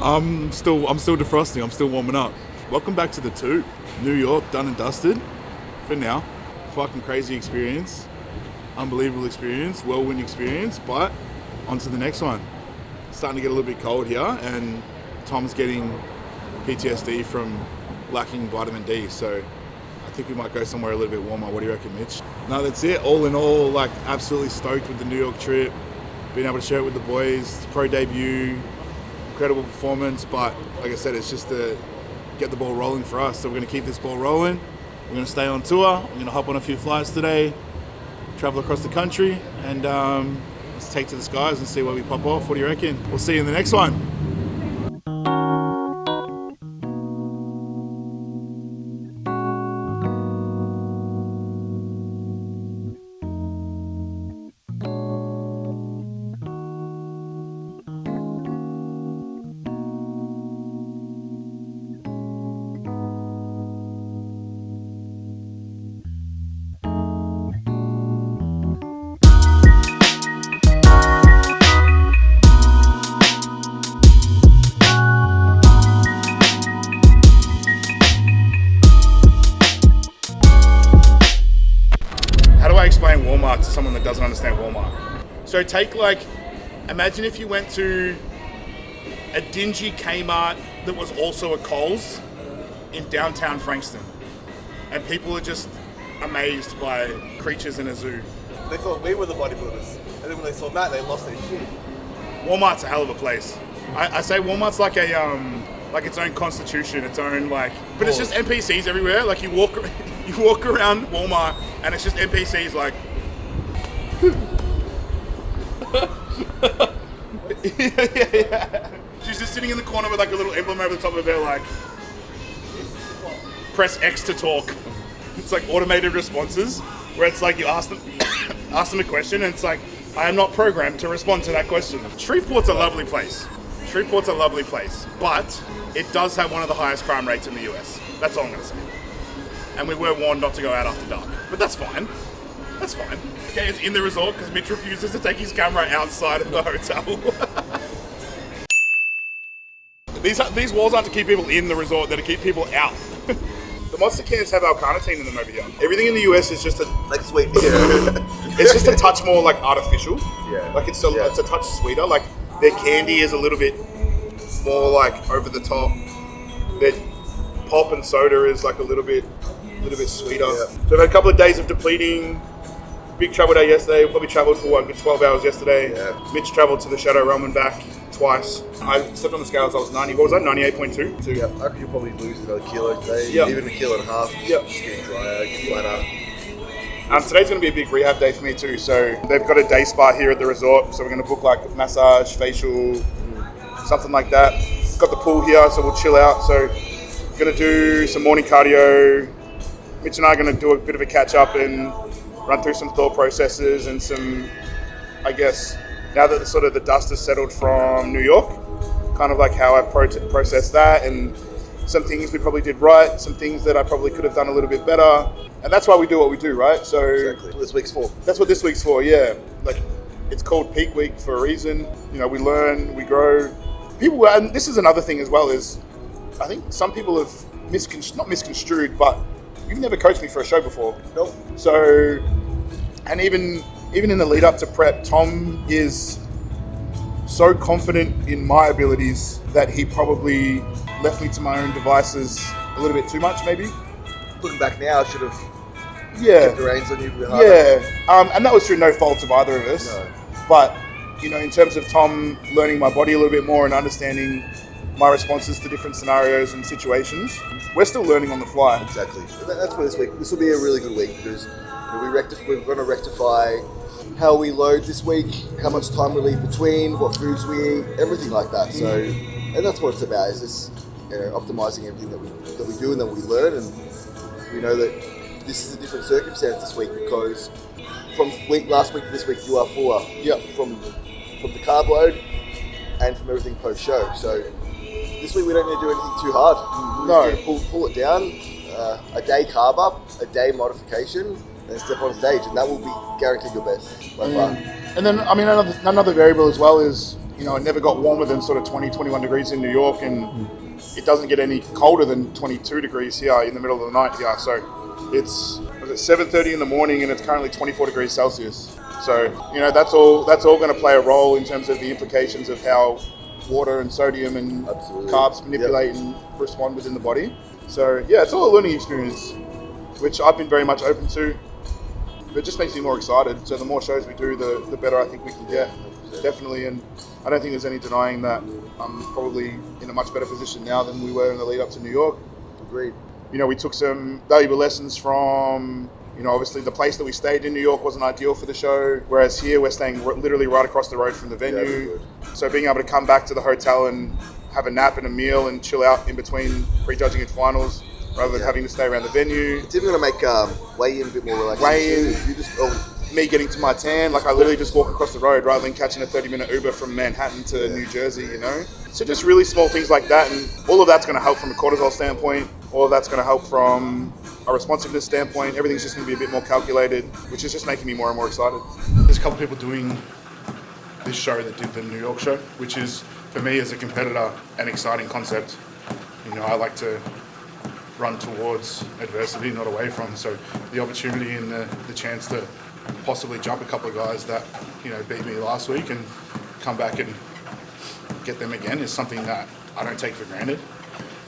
I'm still defrosting. I'm still warming up. Welcome back to the 2. New York, done and dusted. For now. Fucking crazy experience. Unbelievable experience. Whirlwind experience. But on to the next one. Starting to get a little bit cold here, and Tom's getting PTSD from lacking vitamin D. So I think we might go somewhere a little bit warmer. What do you reckon, Mitch? No, that's it. All in all, like absolutely stoked with the New York trip. Being able to share it with the boys. Pro debut. Incredible performance, but like I said, it's just to get the ball rolling for us. So we're going to keep this ball rolling. We're going to stay on tour. We're going to hop on a few flights today, travel across the country, and let's take to the skies and see where we pop off. What do you reckon? We'll see you in the next one. Explain Walmart to someone that doesn't understand Walmart. So imagine if you went to a dingy Kmart that was also a Kohl's in downtown Frankston, and people are just amazed by creatures in a zoo. They thought we were the bodybuilders, and then when they saw that, they lost their shit. Walmart's a hell of a place. I say Walmart's like its own constitution, its own but it's just NPCs everywhere. Like you walk around Walmart and it's just NPCs like. yeah. She's just sitting in the corner with like a little emblem over the top of her, like press X to talk. It's like automated responses where it's like you ask them a question and it's like, I am not programmed to respond to that question. Shreveport's a lovely place. But it does have one of the highest crime rates in the US. That's all I'm going to say. And we were warned not to go out after dark. But that's fine. Okay, it's in the resort because Mitch refuses to take his camera outside of the hotel. These walls aren't to keep people in the resort, they're to keep people out. The monster cans have alcarnitine in them over here. Everything in the US is just sweet. It's just a touch more like artificial. Yeah. Like it's a touch sweeter. Like their candy is a little bit more like over the top. Their pop and soda is like a little bit sweeter. Yeah. So we've had a couple of days of depleting. Big travel day yesterday. Probably travelled for a good 12 hours yesterday. Yeah. Mitch travelled to the Shadow Realm and back twice. I stepped on the scales. I was 90. What was that? 98.2. Yeah. I reckon you'll probably lose another kilo today. Yep. Even 1.5 kilos. Yep. Just getting drier, get flatter. Today's going to be a big rehab day for me too. So they've got a day spa here at the resort. So we're going to book like massage, facial, something like that. Got the pool here, so we'll chill out. So we're going to do some morning cardio. Mitch and I are going to do a bit of a catch up and run through some thought processes and some, I guess, now that the dust has settled from New York, kind of like how I process that and some things we probably did right, some things that I probably could have done a little bit better. And that's why we do what we do, right? So exactly. That's what this week's for. That's what this week's for, yeah. Like, it's called Peak Week for a reason. You know, we learn, we grow. People, and this is another thing as well, is I think some people have not misconstrued, but you've never coached me for a show before. Nope. So, and even in the lead up to prep, Tom is so confident in my abilities that he probably left me to my own devices a little bit too much, maybe. Looking back now, I should have kept the reins on you a bit harder. Yeah, and that was through no fault of either of us. No. But, you know, in terms of Tom learning my body a little bit more and understanding my responses to different scenarios and situations, we're still learning on the fly. Exactly. And that's why this will be a really good week because we're going to rectify how we load this week, how much time we leave between, what foods we eat, everything like that. So, and that's what it's about, is just optimizing everything that we do and that we learn. And we know that this is a different circumstance this week because from last week to this week you are fuller. Yeah. From the carb load and from everything post show. So this week we don't need to do anything too hard. No. Pull it down, a day carb up, a day modification, and step on stage, and that will be guaranteed your best by far. And then, I mean, another variable as well is, it never got warmer than sort of 20, 21 degrees in New York, and it doesn't get any colder than 22 degrees here in the middle of the night here. So it's 7:30 in the morning, and it's currently 24 degrees Celsius. So, that's all going to play a role in terms of the implications of how water and sodium and carbs manipulate and respond within the body. So, yeah, it's all a learning experience, which I've been very much open to. But it just makes me more excited. So the more shows we do, the better I think we can get. Definitely. And I don't think there's any denying that I'm probably in a much better position now than we were in the lead up to New York. Agreed. We took some valuable lessons from, obviously the place that we stayed in New York wasn't ideal for the show. Whereas here we're staying literally right across the road from the venue. So being able to come back to the hotel and have a nap and a meal and chill out in between prejudging and finals, rather than having to stay around the venue. It's even going to make weigh-in a bit more relaxing. Weigh-in. Me getting to my tan, I literally just walk across the road rather than catching a 30-minute Uber from Manhattan to New Jersey, So just really small things like that, and all of that's going to help from a cortisol standpoint. All of that's going to help from a responsiveness standpoint. Everything's just going to be a bit more calculated, which is just making me more and more excited. There's a couple people doing this show that did the New York show, which is, for me as a competitor, an exciting concept. I like to run towards adversity, not away from. So the opportunity and the chance to possibly jump a couple of guys that beat me last week and come back and get them again is something that I don't take for granted,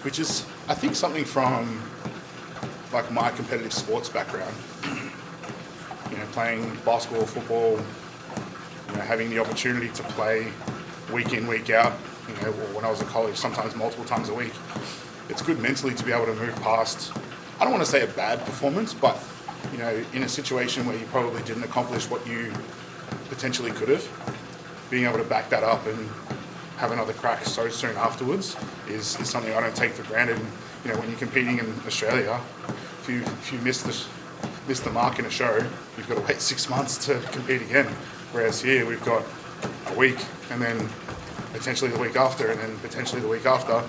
which is, I think, something from my competitive sports background. Playing basketball, football, having the opportunity to play week in, week out, or when I was in college, sometimes multiple times a week. It's good mentally to be able to move past, I don't want to say a bad performance, but in a situation where you probably didn't accomplish what you potentially could have, being able to back that up and have another crack so soon afterwards is something I don't take for granted. And, when you're competing in Australia, if you miss the mark in a show, you've got to wait 6 months to compete again. Whereas here we've got a week, and then potentially the week after, and then potentially the week after.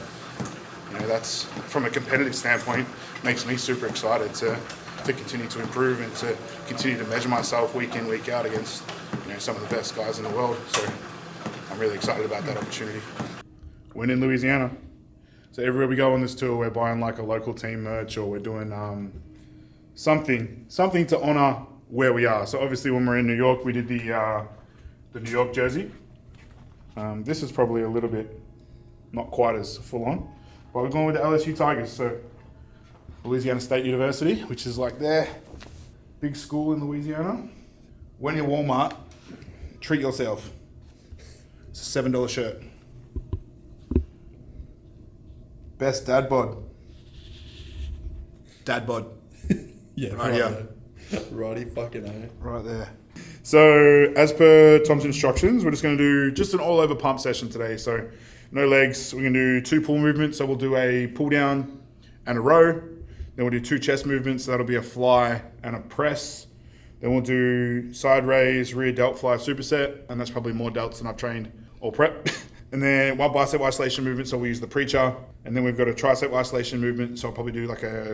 That's, from a competitive standpoint, makes me super excited to continue to improve and to continue to measure myself week in, week out against some of the best guys in the world. So I'm really excited about that opportunity. We're in Louisiana. So everywhere we go on this tour, we're buying a local team merch, or we're doing something to honor where we are. So obviously when we're in New York, we did the New York jersey. This is probably a little bit not quite as full on. But we're going with the LSU Tigers, so Louisiana State University, which is their big school in Louisiana. When you're Walmart, treat yourself. It's a $7 shirt. Best dad bod. Dad bod. Yeah, right here. Righty fucking A. Right there. So, as per Tom's instructions, we're just going to do just an all-over pump session today. So, no legs. We're going to do 2 pull movements. So, we'll do a pull down and a row. Then we'll do 2 chest movements. So, that'll be a fly and a press. Then we'll do side raise, rear delt fly superset. And that's probably more delts than I've trained all prep. And then 1 bicep isolation movement. So, we'll use the preacher. And then we've got a tricep isolation movement. So, I'll probably do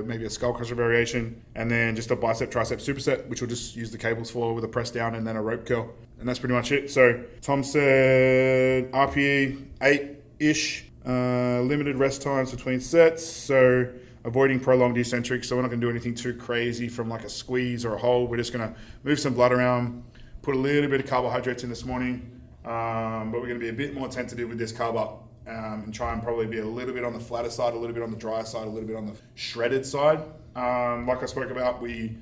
maybe a skull crusher variation. And then just a bicep tricep superset, which we'll just use the cables for with a press down and then a rope curl. And that's pretty much it. So, Tom said RPE 8-ish. Limited rest times between sets. So, avoiding prolonged eccentrics. So, we're not going to do anything too crazy from a squeeze or a hold. We're just going to move some blood around, put a little bit of carbohydrates in this morning. But we're going to be a bit more tentative with this carb up. And try and probably be a little bit on the flatter side, a little bit on the drier side, a little bit on the shredded side. Like I spoke about, we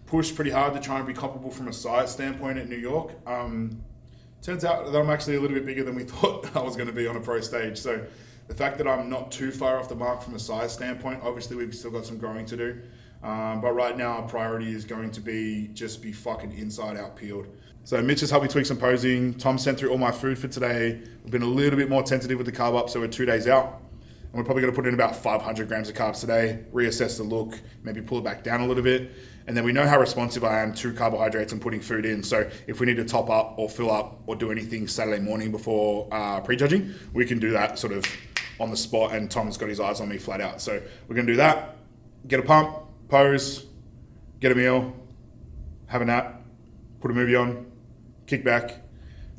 pushed pretty hard to try and be comparable from a size standpoint at New York. Turns out that I'm actually a little bit bigger than we thought I was going to be on a pro stage. So the fact that I'm not too far off the mark from a size standpoint, obviously we've still got some growing to do. But right now our priority is going to be just be fucking inside out peeled. So Mitch has helped me tweak some posing. Tom sent through all my food for today. We've been a little bit more tentative with the carb up, so we're 2 days out. And we're probably going to put in about 500 grams of carbs today, reassess the look, maybe pull it back down a little bit. And then we know how responsive I am to carbohydrates and putting food in. So if we need to top up or fill up or do anything Saturday morning before prejudging, we can do that sort of on the spot. And Tom's got his eyes on me flat out. So we're going to do that, get a pump, pose, get a meal, have a nap, put a movie on, kick back,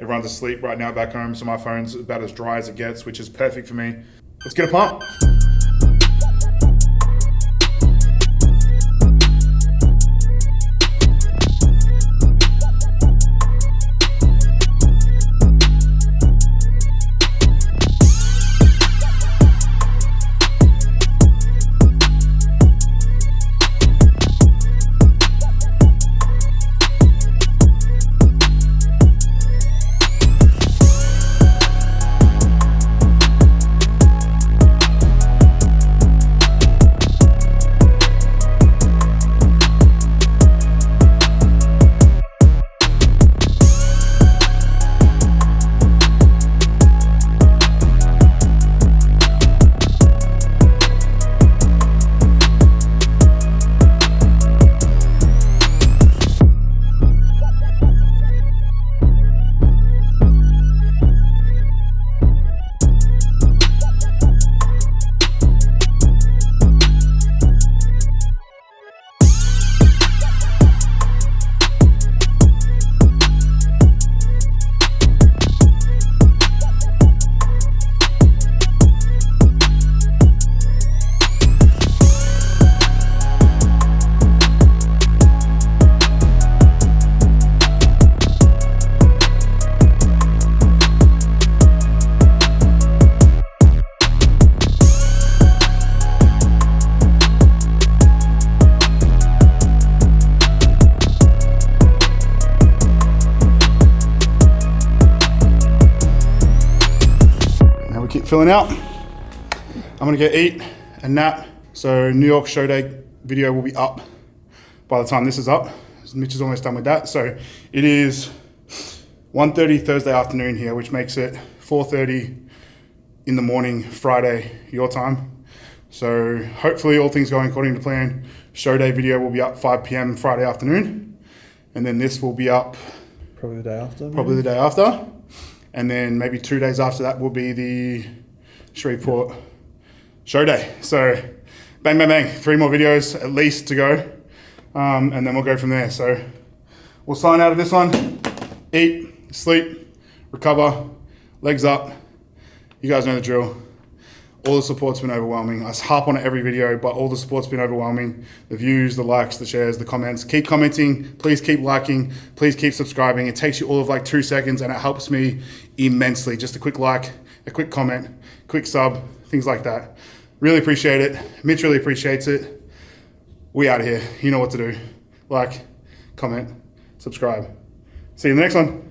Everyone's asleep right now back home, so my phone's about as dry as it gets, which is perfect for me. Let's get a pump. Keep filling out. I'm gonna go eat and nap. So New York show day video will be up by the time this is up. Mitch is almost done with that. So it is 1:30 Thursday afternoon here, which makes it 4:30 in the morning Friday your time. So hopefully all things going according to plan, show day video will be up 5 p.m. Friday afternoon. And then this will be up Probably the day after. probably the day after. And then maybe 2 days after that will be the Shreveport show day. So bang, bang, bang. 3 more videos at least to go. And then we'll go from there. So we'll sign out of this one. Eat, sleep, recover, legs up. You guys know the drill. All the support's been overwhelming. I harp on it every video, but all the support's been overwhelming. The views, the likes, the shares, the comments. Keep commenting. Please keep liking. Please keep subscribing. It takes you all of like 2 seconds and it helps me immensely. Just a quick like, a quick comment, quick sub, things like that. Really appreciate it. Mitch really appreciates it. We out of here. You know what to do. Like, comment, subscribe. See you in the next one.